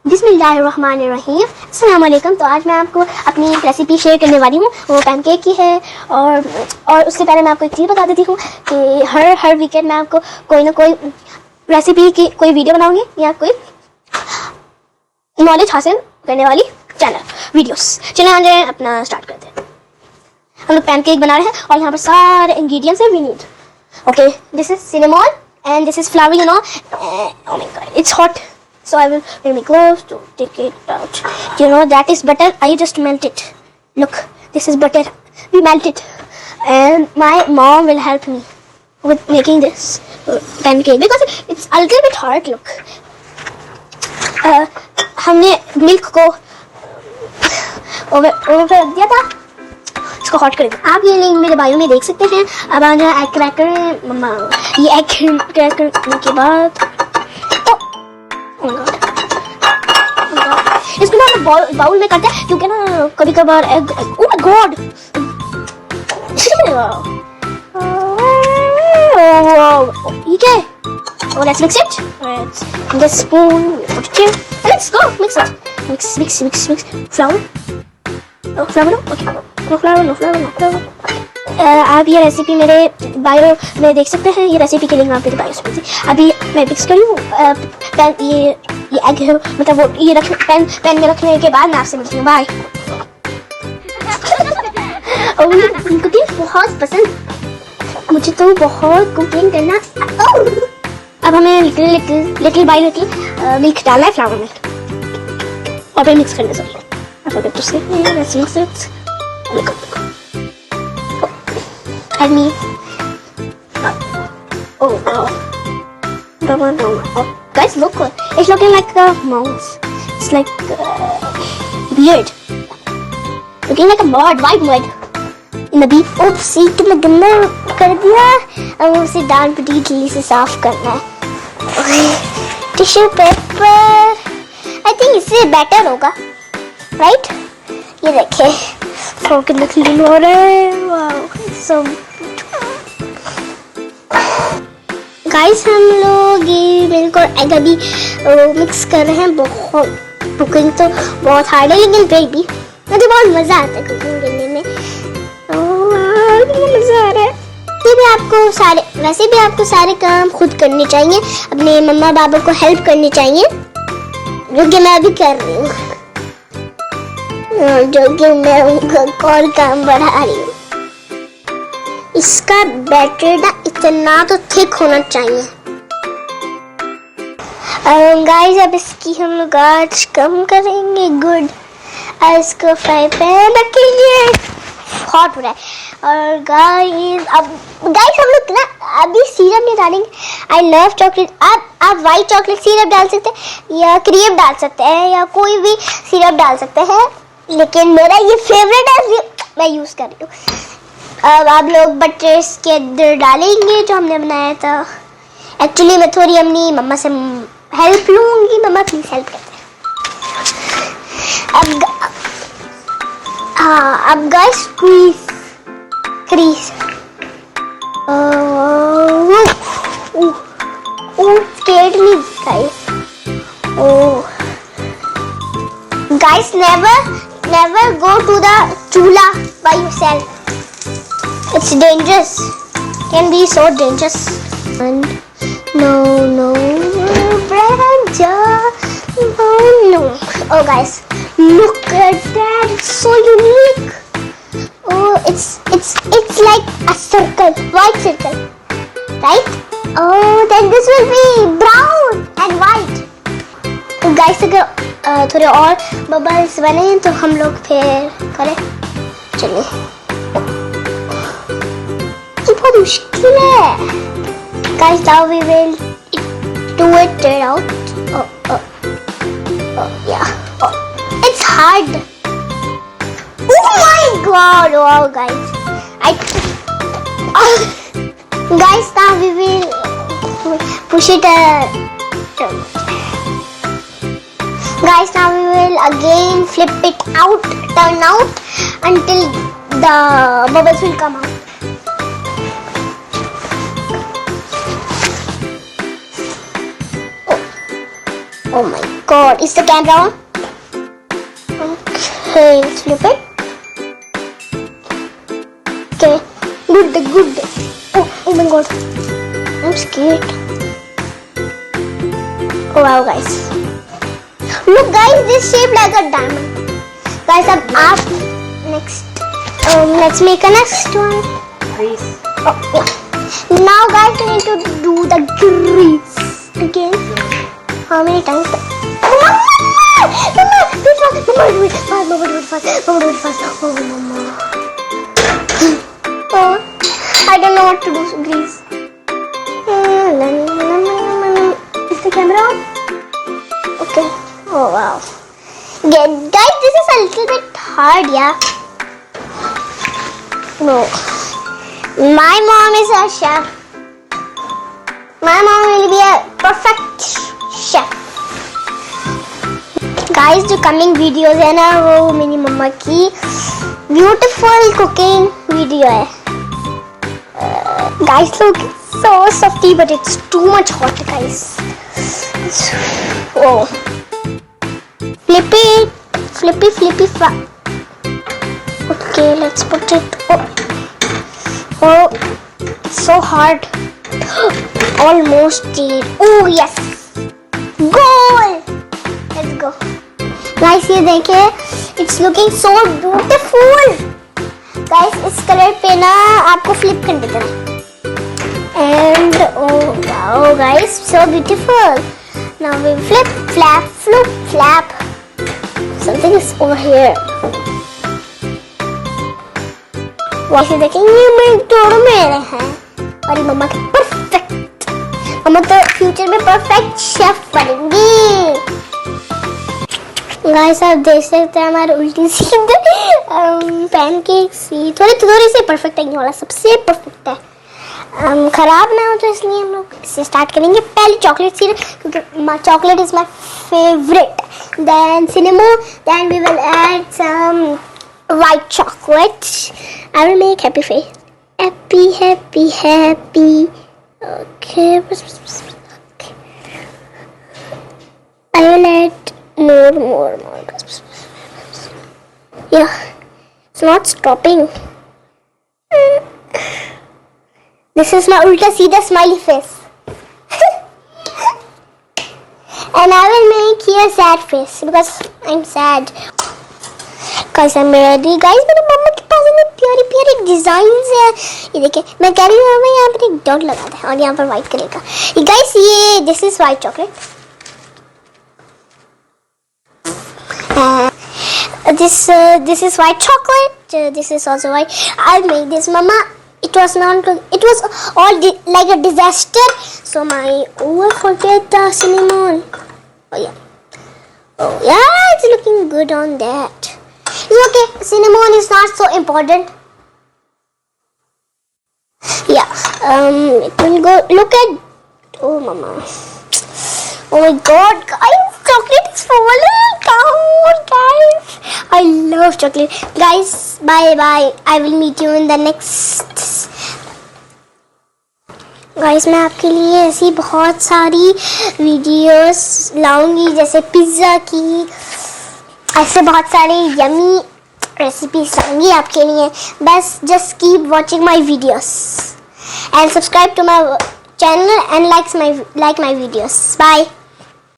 बिस्मिल्लाहिर्रहमानिर्रहीम। अस्सलाम वालेकुम। तो आज मैं आपको अपनी एक रेसिपी शेयर करने वाली हूँ, वो पैनकेक की है। और उससे पहले मैं आपको एक चीज़ बता देती हूँ कि हर वीकेंड मैं आपको कोई ना कोई रेसिपी की कोई वीडियो बनाऊंगी या कोई नॉलेज हासिल करने वाली वीडियोस। चलिए आज अपना स्टार्ट करते हैं। हम लोग पैनकेक बना रहे हैं और यहाँ पर सारे इंग्रेडिएंट्स हैं we need. Okay, this is cinnamon and this is flour, you know. Oh my god, it's hot, so I will wear my gloves to take it out. You know, that is butter. I just melt it. Look, this is butter. We melt it, and my mom will help me with making this pancake because it's a little bit hard. Look, हमने milk को oven पे रख दिया था, इसको hot कर दिया। आप ये लिंक मेरे बायो में देख सकते हैं। अब आ जाए एग क्रैकर है मम्मा। ये एग क्रैकर करने के बाद इसको ना हम बाउल में करते हैं क्योंकि ना कभी कभार एग ओह माय गॉड ये क्या है? Oh, let's mix it. Let's the spoon. Put it here. Let's go mix it. Mix. Flour. Oh, flour no. Okay. No flour. आप ये रेसिपी मेरे बायो में देख सकते हैं। ये रेसिपी के लिंक आप मेरे बायो में। अभी मैं मिक्स करी हूँ ये एग है, मतलब वो ये पैन में रखने के बाद मैं आपसे मिलती हूँ। बाय। कुकिंग बहुत पसंद, मुझे तो बहुत कुकिंग करना। अब हमें लिटिल बाय लिटिल मिल्क डालना है फ्लावर में और फिर मिक्स करना चाहिए। forget to say, let's mix it. Add me. Oh wow. Oh, guys, look. It's looking like a mouse. It's like weird. Looking like a mud, white mud. In the beef. Oops, see, कितना गंदा कर दिया। अब उसे डाल पटीली से साफ करना है। Tissue paper. I think इससे बेटर होगा। राइट ये देखे कितना क्लीन हो रहा है। वाओ सो गाइस, हम लोग ये मिल्क और एग अभी मिक्स कर रहे हैं। बहुत कुकिंग तो बहुत हार्ड है लेकिन फिर भी मुझे बहुत मजा आता है कुकिंग करने में। मजा आ रहा है। वैसे भी आपको सारे काम खुद करने चाहिए, अपने मम्मा पापा को हेल्प करनी चाहिए, जो कि मैं अभी कर रही हूँ, जो कि मैं उनको और काम बढ़ा रही हूँ। इसका बैटर ना इतना तो थिक होना चाहिए। गाइस, अब इसकी हम लोग आज कम करेंगे। गुड, इसको फ्राई पैन रखेंगे, हॉट हो रहा है। और गाइस हम लोग ना अभी सिरप नहीं डालेंगे। I love chocolate. आप वाइट चॉकलेट सिरप डाल सकते हैं या क्रीम डाल सकते हैं या कोई भी सिरप डाल सकते हैं, लेकिन मेरा ये फेवरेट है, मैं यूज कर रही हूँ। अब आप लोग बटर के अंदर डालेंगे जो हमने बनाया था। एक्चुअली मैं थोड़ी अपनी मम्मा से हेल्प लूंगी। मम्मा प्लीज हेल्प करते हैं। अब guys crease scared me guys, never go to the chula by yourself. It's dangerous, can be so dangerous. And no Branja, no. Oh guys, look at that, it's so unique. Oh, it's like a circle, white circle, right? Oh, then this will be brown and white. तो guys, अगर थोड़े और bubbles बने तो हम लोग फिर करें। चलिए, ये बहुत मुश्किल है। Guys, now we will do it out. Oh yeah. Oh, it's hard. Oh my god! Wow, guys. Guys, now we will push it. Guys, now we will again flip it out, turn out until the bubbles will come out. Oh my god, is the camera on? Okay, let's flip it. Okay, good. Oh my god, I'm scared. Oh wow, guys. Look, guys, this shaped like a diamond. Guys, next. Let's make a next one. Grease. Oh, yeah. Now, guys, we need to do the grease again. How many times? Mama, do it fast. Oh, Mama. Oh, I don't know what to do. Grease. Is the camera on? Okay. Oh wow. Yeah, guys, this is a little bit hard, yeah. No. My mom is a chef. My mom will be a perfect chef. Guys, जो coming videos है ना वो मेरी मम्मा की beautiful cooking video है. Guys, look, it's so softy, but it's too much hot, guys. Oh. Flippy. Okay, let's put it. Oh, so hard. Almost did. Oh yes, goal. Let's go. Guys, ये देखिए, it's looking so beautiful. Guys, इस colour पे ना आपको flip कर देना है. And oh wow, guys, so beautiful. Now we flip, flap. Something is over here. वैसे देखेंगे ये दोनों मेरे हैं और ये मम्मा के परफेक्ट. मम्मा तो फ्यूचर में परफेक्ट शेफ बनेंगी. गाइस, आप देख सकते हैं हमारे उल्टी सीधे पैनकेक्स थोड़ी सी परफेक्ट है. ये वाला सबसे परफेक्ट है. खराब ना हो तो इसलिए हम लोग इससे स्टार्ट करेंगे. पहले चॉकलेट सिरप, क्योंकि चॉकलेट इज माय फेवरेट. देन cinnamon, then we will add some white chocolate. I will make happy face. Happy. Okay. I will add more. Yeah, it's not stopping. This is my ulta seedha smiley face. And I will make here sad face because I'm sad. Guys, I'm ready. Guys, मेरी मम्मा के पास इतने प्यारी designs है. ये देखिए, मैं कह रही हूँ हमें यहाँ पर एक डॉट लगा दे और यहाँ पर व्हाइट करेगा. Guys, ये this is white chocolate. This is white chocolate. This is also white. I'll make this, Mama. It was all like a disaster. So I forget the cinnamon. Oh yeah, it's looking good on that. It's okay. Cinnamon is not so important. Yeah. It will go. Look at. Oh, Mama. Oh my God, guys! Chocolate is falling down, guys. I love chocolate, guys. Bye. I will meet you in the next. Guys, मैं आपके लिए ऐसी बहुत सारी videos लाऊंगी, जैसे pizza की. ऐसे बहुत सारे यमी रेसिपीज लाऊंगी आपके लिए. बस just keep watching my videos and subscribe to my channel and like my videos. Bye.